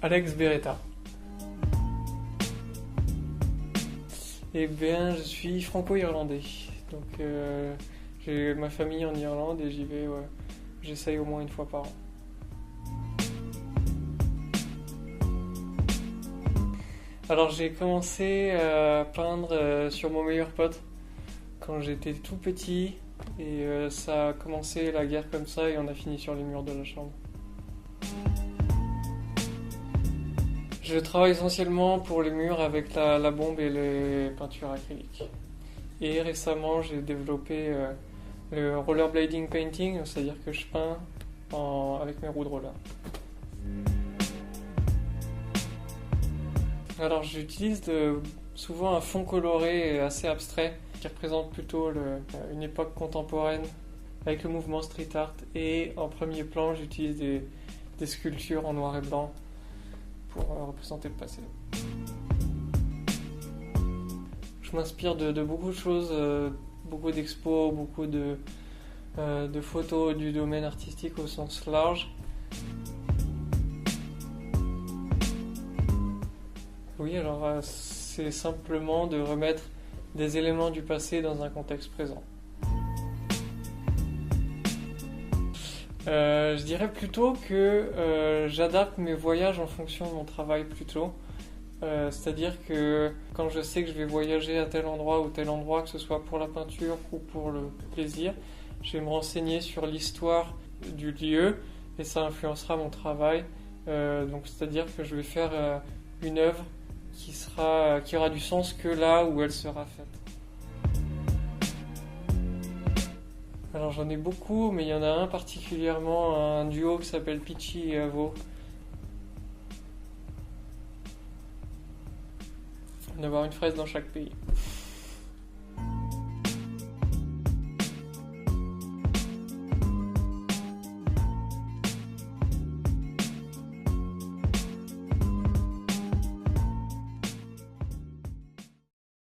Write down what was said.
Alex Beretta. Eh bien, je suis franco-irlandais. Donc, j'ai ma famille en Irlande et j'y vais, ouais. J'essaye au moins une fois par an. Alors, j'ai commencé à peindre sur mon meilleur pote quand j'étais tout petit. Et ça a commencé la guerre comme ça et on a fini sur les murs de la chambre. Je travaille essentiellement pour les murs avec la bombe et les peintures acryliques. Et récemment, j'ai développé le rollerblading painting, c'est-à-dire que je peins avec mes roues de roller. Alors, j'utilise souvent un fond coloré assez abstrait qui représente plutôt une époque contemporaine avec le mouvement street art. Et en premier plan, j'utilise des sculptures en noir et blanc pour représenter le passé. Je m'inspire de beaucoup de choses, beaucoup d'expos, beaucoup de photos du domaine artistique au sens large. Oui, alors c'est simplement de remettre des éléments du passé dans un contexte présent. Je dirais plutôt que j'adapte mes voyages en fonction de mon travail plutôt. C'est-à-dire que quand je sais que je vais voyager à tel endroit ou tel endroit, que ce soit pour la peinture ou pour le plaisir, je vais me renseigner sur l'histoire du lieu et ça influencera mon travail. Donc c'est-à-dire que je vais faire une œuvre qui aura du sens que là où elle sera faite. Alors j'en ai beaucoup, mais il y en a un particulièrement, un duo qui s'appelle Pitchy et Avo. D'avoir une fraise dans chaque pays.